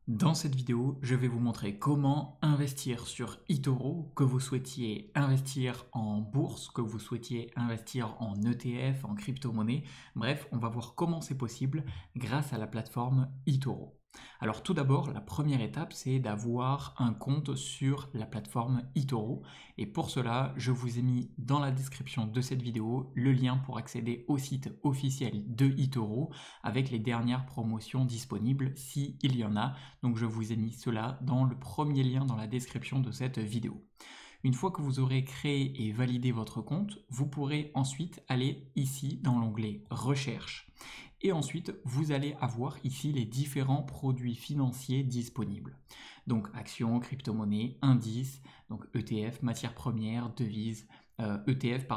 Dans cette vidéo, je vais vous montrer comment investir sur eToro, que vous souhaitiez investir en bourse, que vous souhaitiez investir en ETF, en crypto-monnaie. Bref, on va voir comment c'est possible grâce à la plateforme eToro. Alors tout d'abord, la première étape, c'est d'avoir un compte sur la plateforme eToro. Et pour cela, je vous ai mis dans la description de cette vidéo le lien pour accéder au site officiel de eToro avec les dernières promotions disponibles s'il y en a. Donc je vous ai mis cela dans le premier lien dans la description de cette vidéo. Une fois que vous aurez créé et validé votre compte, vous pourrez ensuite aller ici dans l'onglet Recherche. Et ensuite, vous allez avoir ici les différents produits financiers disponibles. Donc actions, crypto-monnaies, indices, donc ETF, matières premières, devises, ETF,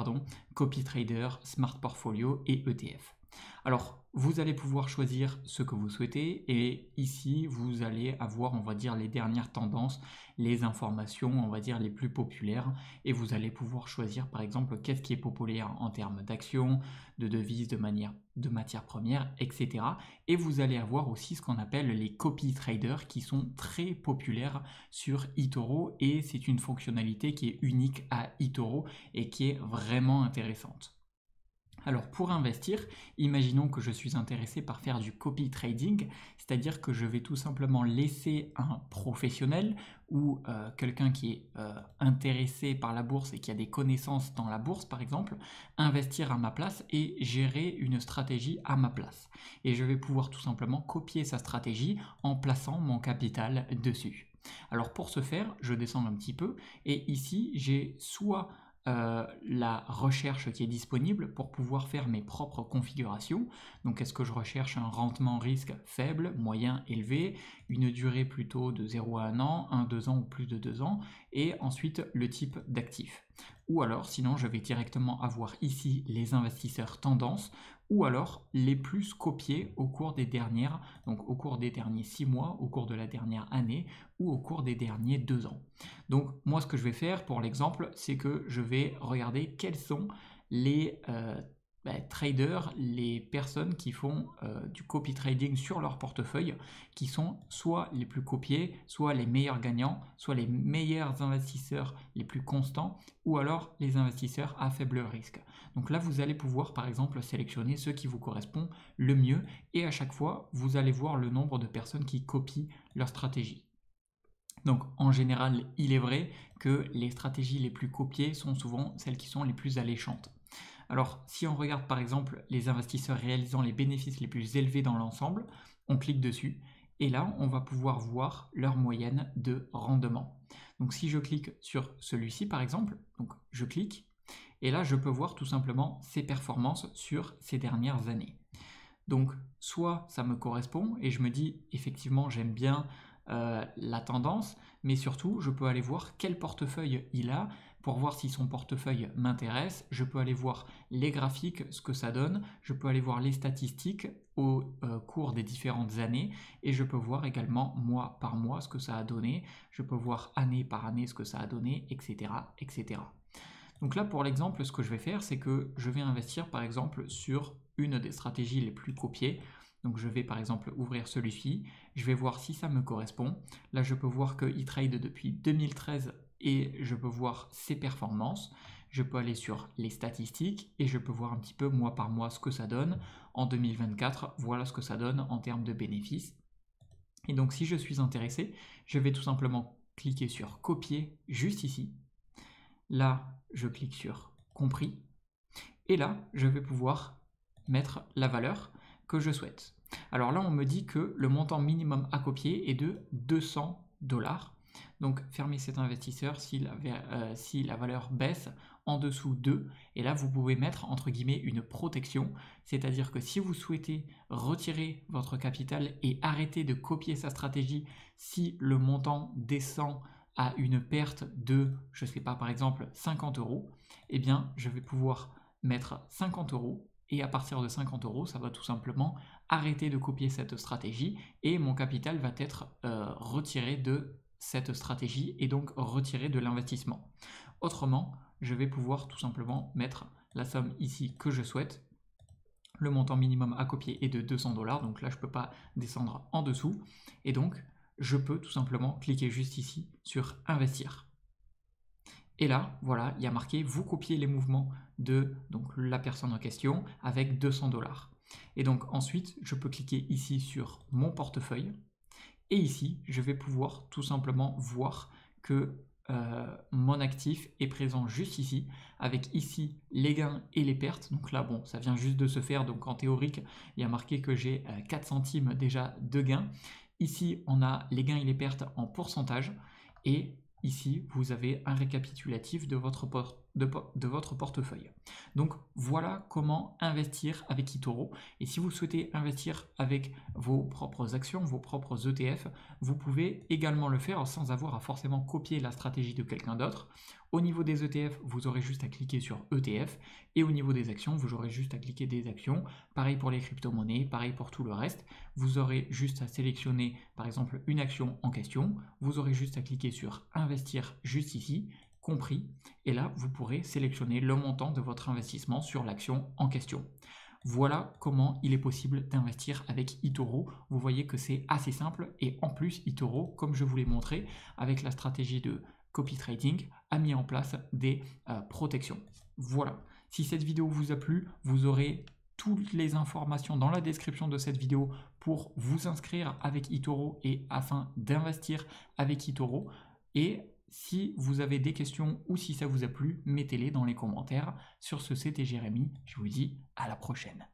copy trader, smart portfolio et ETF. Alors, vous allez pouvoir choisir ce que vous souhaitez et ici, vous allez avoir, on va dire, les dernières tendances, les informations, on va dire, les plus populaires et vous allez pouvoir choisir, par exemple, qu'est-ce qui est populaire en termes d'actions, de devises, de matières premières, etc. Et vous allez avoir aussi ce qu'on appelle les copy traders qui sont très populaires sur eToro et c'est une fonctionnalité qui est unique à eToro et qui est vraiment intéressante. Alors pour investir, imaginons que je suis intéressé par faire du copy trading, c'est-à-dire que je vais tout simplement laisser un professionnel ou quelqu'un qui est intéressé par la bourse et qui a des connaissances dans la bourse par exemple, investir à ma place et gérer une stratégie à ma place. Et je vais pouvoir tout simplement copier sa stratégie en plaçant mon capital dessus. Alors pour ce faire, je descends un petit peu et ici j'ai soit la recherche qui est disponible pour pouvoir faire mes propres configurations. Donc est-ce que je recherche un rendement risque faible, moyen, élevé, une durée plutôt de 0 à 1 an, 1, 2 ans ou plus de 2 ans, et ensuite le type d'actif. Ou alors sinon je vais directement avoir ici les investisseurs tendances ou alors les plus copiés au cours des dernières, donc au cours des derniers 6 mois, au cours de la dernière année ou au cours des derniers 2 ans. Donc moi ce que je vais faire pour l'exemple, c'est que je vais regarder quels sont les traders, les personnes qui font du copy trading sur leur portefeuille, qui sont soit les plus copiés, soit les meilleurs gagnants, soit les meilleurs investisseurs les plus constants, ou alors les investisseurs à faible risque. Donc là, vous allez pouvoir par exemple sélectionner ceux qui vous correspondent le mieux, et à chaque fois, vous allez voir le nombre de personnes qui copient leur stratégie. Donc en général, il est vrai que les stratégies les plus copiées sont souvent celles qui sont les plus alléchantes. Alors si on regarde par exemple les investisseurs réalisant les bénéfices les plus élevés dans l'ensemble, on clique dessus et là on va pouvoir voir leur moyenne de rendement. Donc si je clique sur celui-ci par exemple, donc je clique et là je peux voir tout simplement ses performances sur ces dernières années. Donc soit ça me correspond et je me dis effectivement j'aime bien la tendance, mais surtout je peux aller voir quel portefeuille il a pour voir si son portefeuille m'intéresse. Je peux aller voir les graphiques, ce que ça donne, je peux aller voir les statistiques au cours des différentes années et je peux voir également mois par mois ce que ça a donné, je peux voir année par année ce que ça a donné, etc. etc. Donc là, pour l'exemple, ce que je vais faire, c'est que je vais investir par exemple sur une des stratégies les plus copiées. Donc je vais par exemple ouvrir celui-ci, je vais voir si ça me correspond. Là, je peux voir qu'il trade depuis 2013 et je peux voir ses performances. Je peux aller sur les statistiques et je peux voir un petit peu mois par mois ce que ça donne. En 2024, voilà ce que ça donne en termes de bénéfices. Et donc si je suis intéressé, je vais tout simplement cliquer sur copier juste ici. Là, je clique sur compris. Et là, je vais pouvoir mettre la valeur que je souhaite. Alors là, on me dit que le montant minimum à copier est de 200 $. Donc, fermez cet investisseur si la valeur baisse en dessous de. Et là, vous pouvez mettre entre guillemets une protection. C'est-à-dire que si vous souhaitez retirer votre capital et arrêter de copier sa stratégie si le montant descend à une perte de, je ne sais pas, par exemple 50 €, eh bien, je vais pouvoir mettre 50 € et à partir de 50 €, ça va tout simplement arrêter de copier cette stratégie et mon capital va être retiré de cette stratégie et donc retiré de l'investissement. Autrement, je vais pouvoir tout simplement mettre la somme ici que je souhaite. Le montant minimum à copier est de 200 $, donc là je ne peux pas descendre en dessous et donc je peux tout simplement cliquer juste ici sur investir. Et là, voilà, il y a marqué vous copiez les mouvements de donc, la personne en question avec 200 $. Et donc ensuite, je peux cliquer ici sur mon portefeuille. Et ici, je vais pouvoir tout simplement voir que mon actif est présent juste ici, avec ici les gains et les pertes. Donc là, bon, ça vient juste de se faire, donc en théorique, il y a marqué que j'ai 4 centimes déjà de gains. Ici, on a les gains et les pertes en pourcentage. Et ici, vous avez un récapitulatif de votre portefeuille. Donc voilà comment investir avec eToro. Et si vous souhaitez investir avec vos propres actions, vos propres ETF, vous pouvez également le faire sans avoir à forcément copier la stratégie de quelqu'un d'autre. Au niveau des ETF, vous aurez juste à cliquer sur ETF, et au niveau des actions, vous aurez juste à cliquer des actions. Pareil pour les crypto-monnaies, pareil pour tout le reste. Vous aurez juste à sélectionner par exemple une action en question, vous aurez juste à cliquer sur investir juste ici, compris, et là vous pourrez sélectionner le montant de votre investissement sur l'action en question. Voilà comment il est possible d'investir avec eToro. Vous voyez que c'est assez simple, et en plus eToro, comme je vous l'ai montré, avec la stratégie de copy trading, a mis en place des protections. Voilà, si cette vidéo vous a plu, vous aurez toutes les informations dans la description de cette vidéo pour vous inscrire avec eToro et afin d'investir avec eToro. Et si vous avez des questions ou si ça vous a plu, mettez-les dans les commentaires. Sur ce, c'était Jérémy, je vous dis à la prochaine.